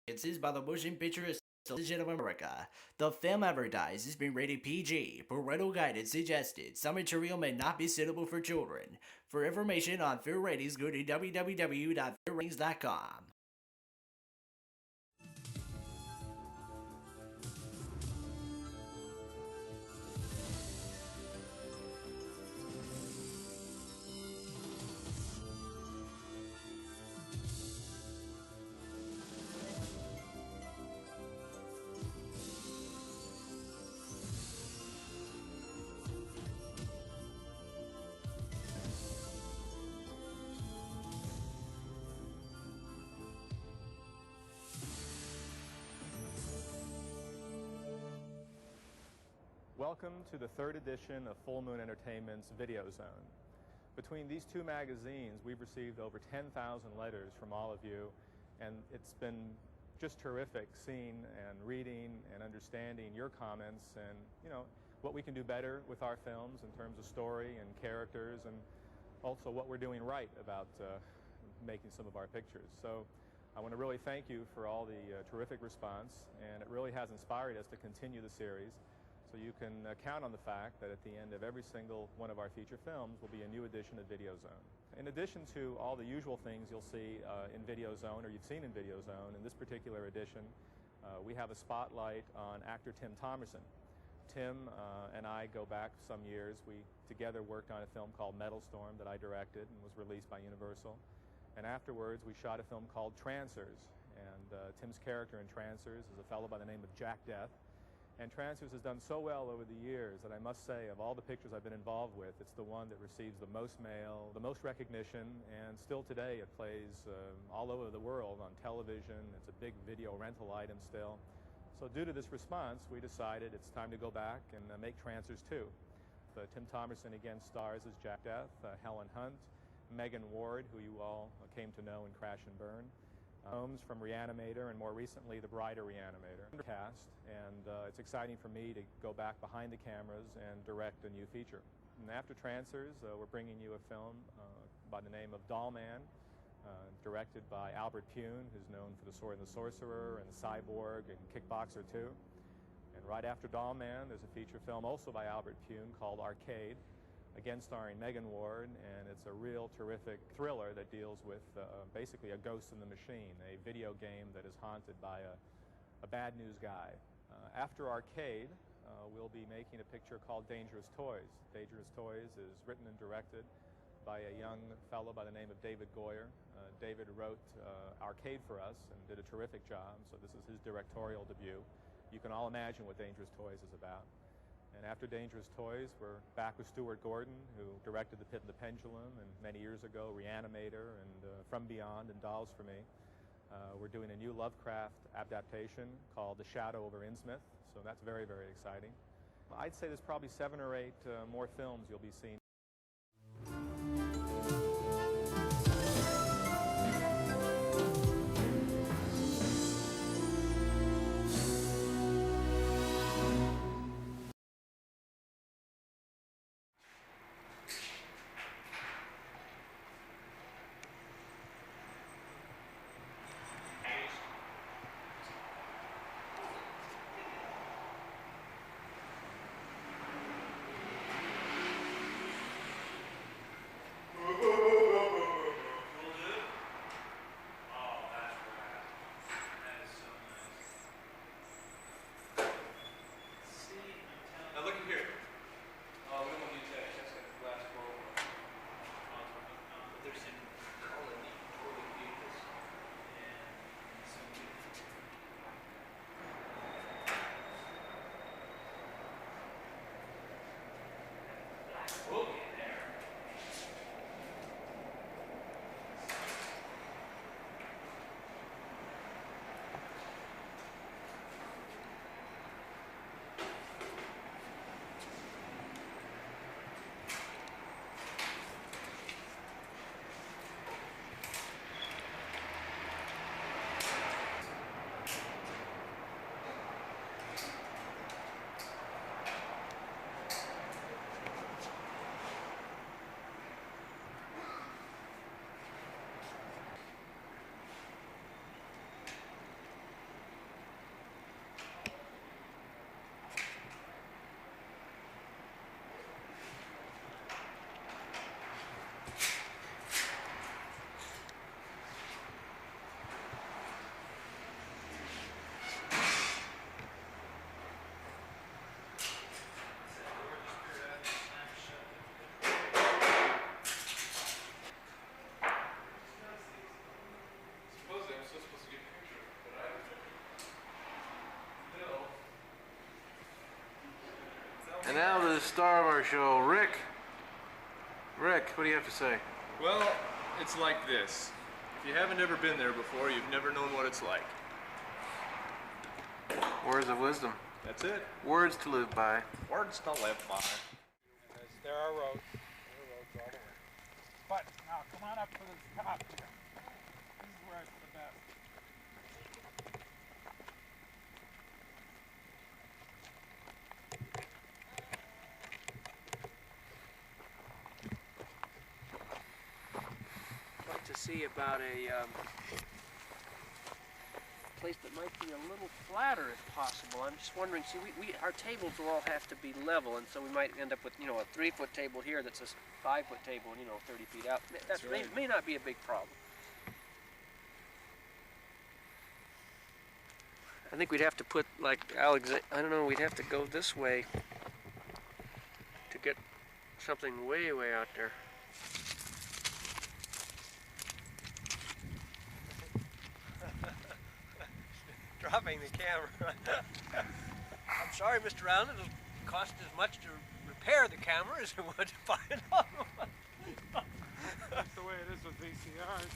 It's by the Motion Picture Association of America. The film advertised has been rated PG. Parental guidance suggested. Some material may not be suitable for children. For information on film ratings, go to www.filmratings.com. Welcome to the third edition of Full Moon Entertainment's Videozone. Between these two magazines, we've received over 10,000 letters from all of you, and it's been just terrific seeing and reading and understanding your comments and, what we can do better with our films in terms of story and characters, and also what we're doing right about making some of our pictures. So I want to really thank you for all the terrific response, and it really has inspired us to continue the series. So you can count on the fact that at the end of every single one of our feature films will be a new edition of Videozone. In addition to all the usual things you'll see in Videozone, or you've seen in Videozone, in this particular edition, we have a spotlight on actor Tim Thomerson. Tim and I go back some years. We together worked on a film called Metal Storm that I directed and was released by Universal. And afterwards, we shot a film called Trancers. And Tim's character in Trancers is a fellow by the name of Jack Death. And Trancers has done so well over the years that I must say, of all the pictures I've been involved with, it's the one that receives the most mail, the most recognition, and still today it plays all over the world on television. It's a big video rental item still. So due to this response, we decided it's time to go back and make Trancers 2. Tim Thomerson again stars as Jack Death, Helen Hunt, Megan Ward, who you all came to know in Crash and Burn, Holmes from Reanimator, and more recently The Bride of Reanimator cast, and it's exciting for me to go back behind the cameras and direct a new feature. And after Trancers, we're bringing you a film by the name of Doll Man, directed by Albert Pune, who's known for The Sword and the Sorcerer and Cyborg and Kickboxer 2. And right after Doll Man, there's a feature film also by Albert Pune called Arcade, again starring Megan Ward, and it's a real terrific thriller that deals with basically a ghost in the machine, a video game that is haunted by a bad news guy. After Arcade, we'll be making a picture called Dangerous Toys. Dangerous Toys is written and directed by a young fellow by the name of David Goyer. David wrote Arcade for us and did a terrific job, so this is his directorial debut. You can all imagine what Dangerous Toys is about. And after Dangerous Toys, we're back with Stuart Gordon, who directed The Pit and the Pendulum, and many years ago, Reanimator, and From Beyond, and Dolls for Me. We're doing a new Lovecraft adaptation called The Shadow over Innsmouth, so that's very, very exciting. I'd say there's probably 7 or 8 more films you'll be seeing. And now to the star of our show, Rick. Rick, what do you have to say? Well, it's like this. If you haven't ever been there before, you've never known what it's like. Words of wisdom. That's it. Words to live by. Words to live by. There are roads. There are roads all the way. But now come on up to the top here. This is where it's the best. I'd like to see about a place that might be a little flatter if possible. I'm just wondering, see, our tables will all have to be level, and so we might end up with, you know, a 3-foot table here that's a 5-foot table, and, you know, 30 feet out. That may not be a big problem. I think we'd have to put, like, I don't know, we'd have to go this way to get something way, way out there. Dropping the camera. I'm sorry, Mr. Allen, it'll cost as much to repair the camera as it would to buy another one. That's the way it is with VCRs.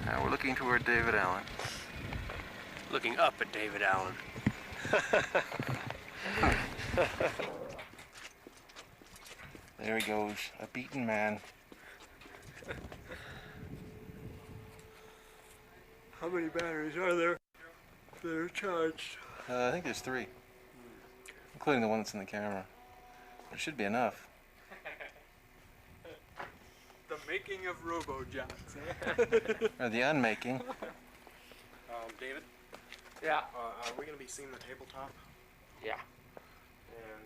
Now we're looking toward David Allen. Looking up at David Allen. There he goes, a beaten man. How many batteries are there that are charged? I think there's 3, including the one that's in the camera. There should be enough. The making of robo-jocks, eh? Or the unmaking. David, Yeah. are we going to be seeing the tabletop? Yeah. And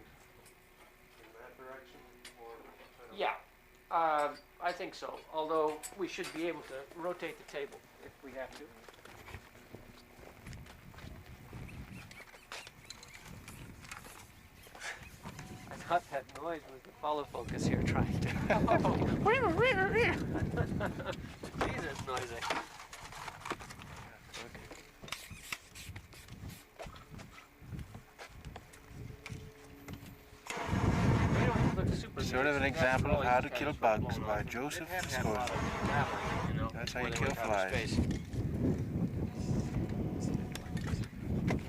in that direction? Or Yeah. I think so. Although we should be able to rotate the table if we have to. I thought that noise was the follow focus here trying to. Jesus, noisy. Sort of an example of how to kill bugs by Joseph Scorsese. That's how you kill flies.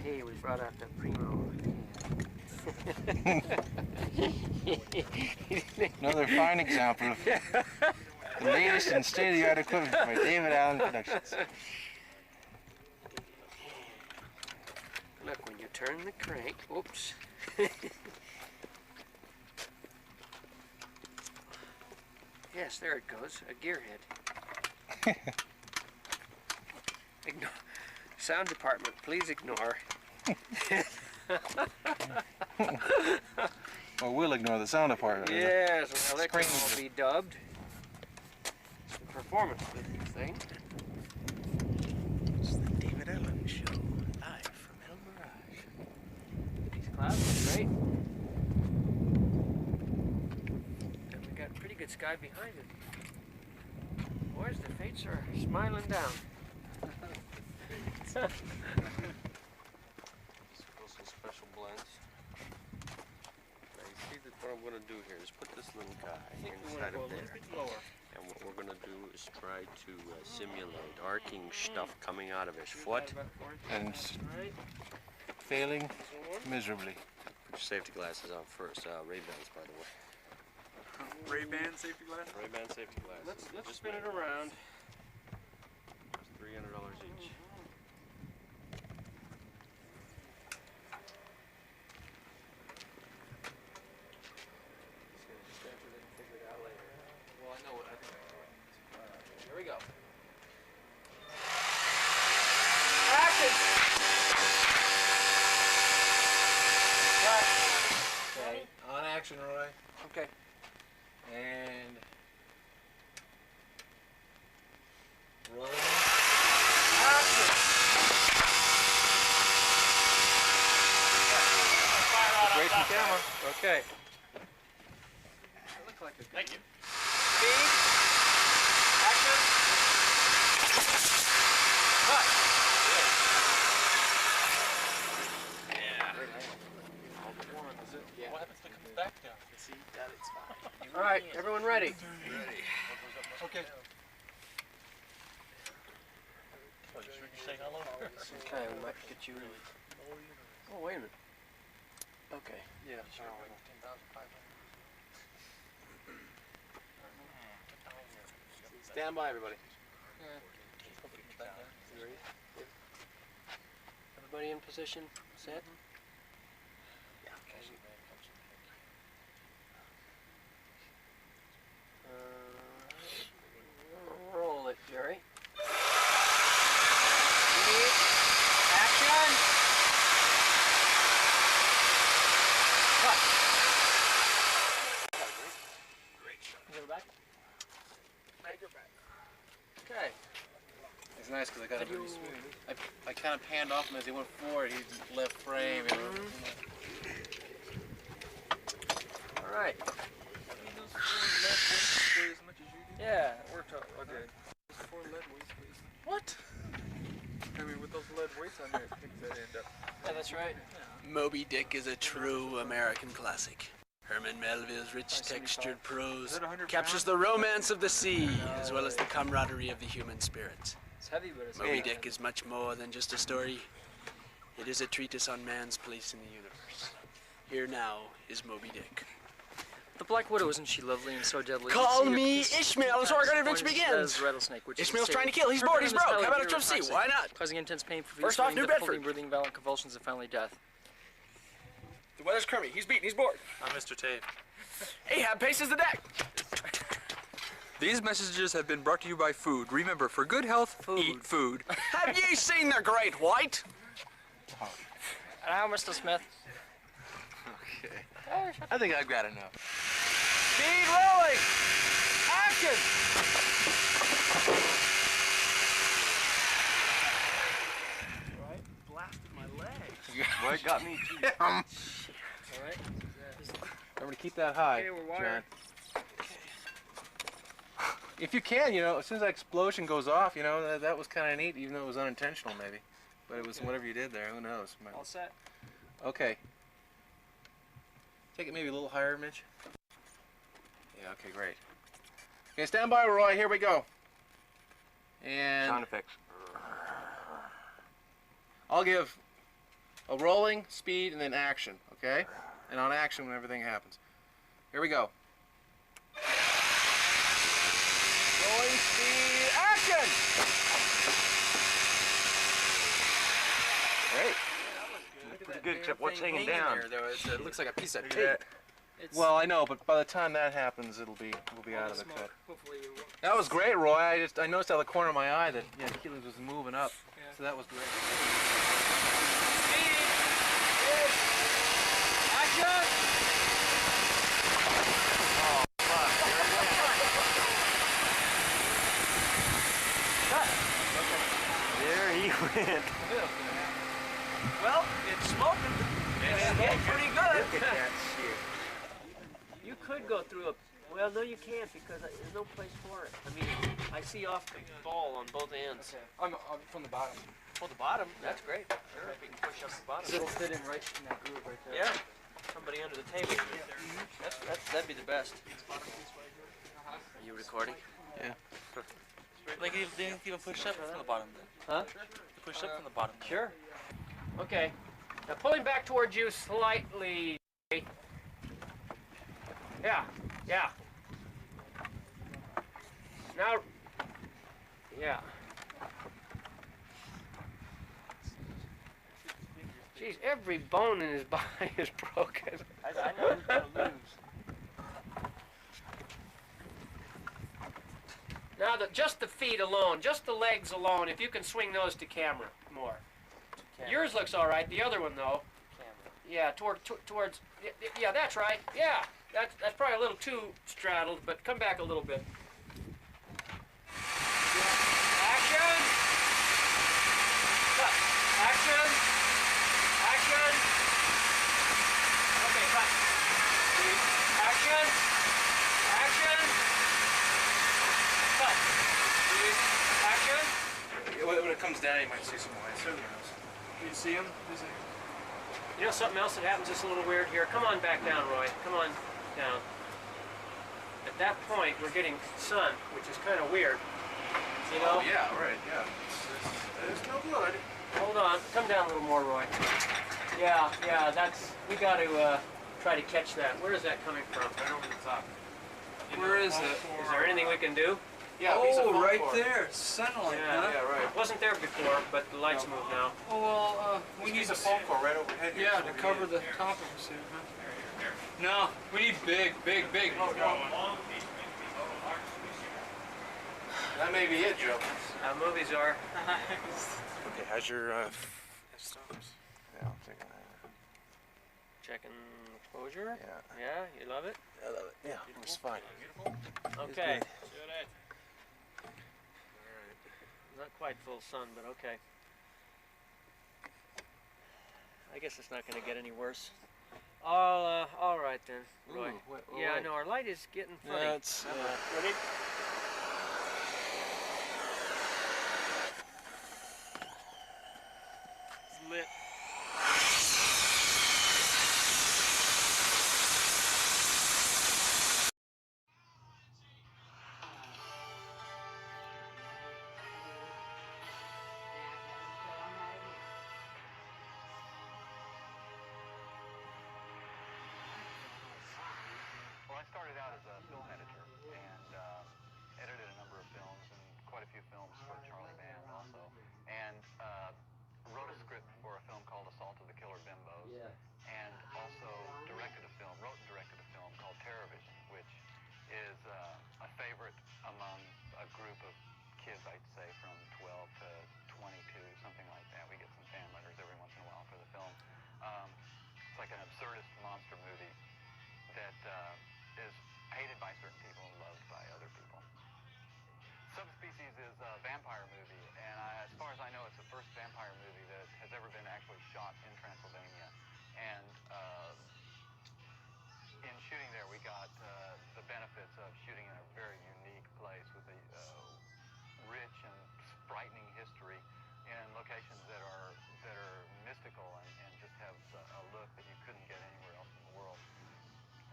Hey, we brought out the Primo. Another fine example of the latest and state-of-the-art equipment by David Allen Productions. Look, when you turn the crank, oops. Yes, there it goes, a gearhead. Ignore. Sound department, please ignore. Well, we'll ignore the sound department. Yes, well, that can all be dubbed. It's the performance of this thing. It's the David Allen Show, live from El Mirage. These clouds are great. And we got a pretty good sky behind it. Boys, the fates are smiling down. Some special blends. Now you see that what I'm going to do here is put this little guy inside of there. And what we're going to do is try to simulate arcing stuff coming out of his foot. And failing miserably. Put your safety glasses on first. Ray-Bans, by the way. Ray-Ban safety glasses? Ray-Ban safety glasses. Let's spin it around. It's $300 each. Here we go. Action! Okay, on action, Roy. Okay. And rolling. Action! Okay. That looked like a good Thank you. Speed. Action. Cut. What happens if it comes back down? All right, everyone ready? Okay. Oh, just say hello. Okay, we might get you. Oh, wait a minute. Okay. Yeah. Stand by, everybody. Everybody in position? Set? Roll it, Jerry. Speed. Action. Cut. Go back. Okay. It's nice because I got it really smooth. I kind of panned off him as he went forward. He left frame. All right. Yeah, it worked out. Okay. What? I mean, with those lead weights on there, things that end up. Yeah, that's right. Moby Dick is a true American classic. Herman Melville's rich textured prose captures the romance of the sea as well as the camaraderie of the human spirit. It's heavy, but it's Moby Dick is much more than just a story. It is a treatise on man's place in the universe. Here now is Moby Dick. The Black Widow, isn't she lovely and so deadly? Call me Ishmael, and so our adventure begins. Rattlesnake, which Ishmael's trying to kill. He's bored. He's broke. How about a trip to sea? Why not? Causing intense pain for First off, New Bedford. breathing, violent convulsions, and finally death. The weather's crummy. He's beaten. He's bored. I'm Mr. Tate. Ahab paces the deck. These messages have been brought to you by food. Remember, for good health, eat food. Have ye seen the Great White? Hello, Mr. Smith. Okay. I think I've got enough. Speed rolling. Action. Blasted my leg. Well, it got me too. All right. Remember to keep that high, Okay, we're wired. John. If you can, as soon as that explosion goes off, that was kind of neat, even though it was unintentional, maybe. But it was whatever you did there. Who knows? All set. Okay. Take it maybe a little higher, Mitch. Yeah. Okay. Great. Okay. Stand by, Roy. Here we go. And Sound effects. I'll give a rolling, speed, and then action. Okay. And on action when everything happens. Here we go. Rolling, speed, action! Great. Pretty good, except what's hanging down. It looks like a piece of tape. Well, I know, but by the time that happens, we'll be out of the cut. Hopefully you won't. That was great, Roy. I noticed out of the corner of my eye that Keelan's was moving up, so that was great. Speed. Action. There he went. Well, it's smoking. It's getting pretty good. Look at that shit. You could go through a. Well, no, you can't because there's no place for it. I mean, I see off the ball on both ends. I'm from the bottom. Oh, the bottom. That's great. Sure. If you can push up the bottom. It'll fit in right in that groove right there. Yeah. Somebody under the table. That'd be the best. Are you recording? Like, they didn't even push up from the bottom then. Huh? They pushed up from the bottom. Sure. Okay. Now pull him back towards you slightly. Yeah. Yeah. Now. Yeah. Jeez, every bone in his body is broken. I know he's gonna lose. Now, just the feet alone, just the legs alone, if you can swing those to camera more. Yours looks all right. The other one, though. Yeah, towards. Yeah, that's right. Yeah, that's probably a little too straddled, but come back a little bit. Action! Cut. Action! Action! Okay, cut. When it comes down, you might see some lights. Who knows? You see him? You know something else that happens just a little weird here? Come on back down, Roy. Come on down. At that point, we're getting sun, which is kind of weird. You know? Oh, yeah, right, yeah. It's no good. Hold on. Come down a little more, Roy. Yeah, that's... We got to try to catch that. Where is that coming from? Right over the top. Where is it? Is there anything we can do? Yeah, Oh, right there. Sunlight, huh? Yeah, right. It wasn't there before, but the lights move now. Oh, well, we need a phone cord right overhead here. Yeah, to cover the top of us here, huh? No, we need big. Oh, no. That may be it, Joe. Movies are. Okay, how's your, Stops. Yeah, I'm thinking that. Checking exposure. Yeah. Yeah, you love it? I love it. Yeah, it's fine. Okay. good. Not quite full sun, but okay. I guess it's not going to get any worse. All right then, Roy. Yeah, no, our light is getting funny. Yeah, it's, Ready? It's lit. Well, I started out as a film editor and edited a number of films and quite a few films for Charlie Band also, and wrote a script for a film called Assault of the Killer Bimbos, and also wrote and directed a film called Terrorvision, which is a favorite among a group of kids, I'd say from 12 to 22, something like that. We get some fan letters every once in a while for the film. It's like an absurdist monster movie that is hated by certain people and loved by other people. Subspecies is a vampire movie, and as far as I know, it's the first vampire movie that has ever been actually shot in Transylvania. And in shooting there, we got the benefits of shooting in a very unique place with a rich and frightening history in locations that are mystical and just have a look that you couldn't get anywhere else in the world.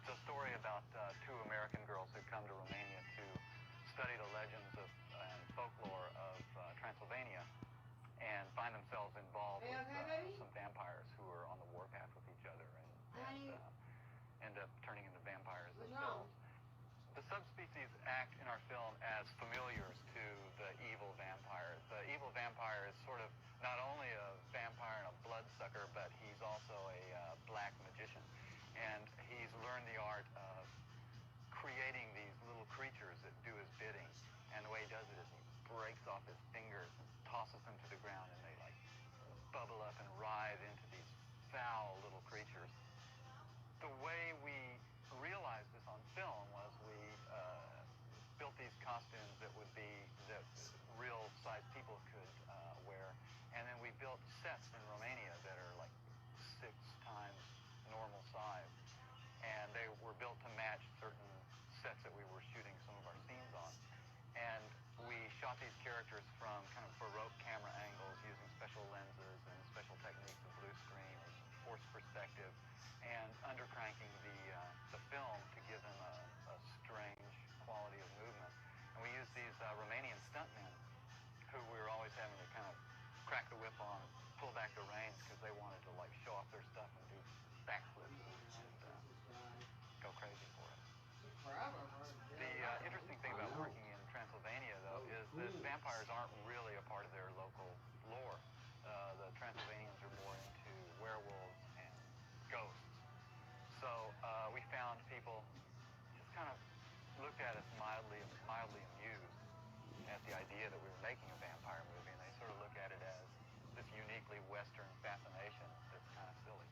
It's a story about two American girls who come to Romania to study the legends and folklore of Transylvania and find themselves involved with some vampires who are on the warpath with each other and end up turning into vampires themselves. The subspecies act in our film as familiars to the evil vampire. The evil vampire is sort of not only a vampire and a bloodsucker, but he's also a black magician. And he's learned the art of creating these little creatures that do his bidding. And the way he does it is he breaks off his fingers and tosses them to the ground, and they like bubble up and writhe into these foul little creatures. The way we realized this on film was we built these costumes that real size people could wear, and then we built sets in Romania that are like 6 times normal size, and they were built to match certain sets that we were shooting some of our scenes on. And we shot these characters from kind of Baroque camera angles using special lenses and special techniques of blue screen or forced perspective, and undercranking the film to give them a strange quality of movement. And we used these Romanian stuntmen who we were always having to kind of crack the whip on, pull back the reins because they wanted to like show off their stuff and do backflips and go crazy for it. The interesting thing about working in Transylvania, though, is that vampires aren't really a part of their local lore. The Transylvanians are more into werewolves and ghosts. So we found people just kind of looked at us mildly amused at the idea that we were making a vampire movie, and they sort of look at it as this uniquely Western fascination that's kind of silly.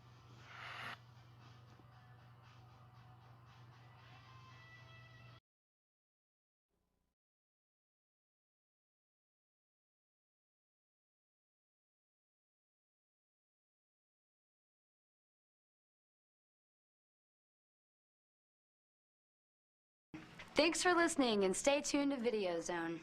Thanks for listening, and stay tuned to Videozone.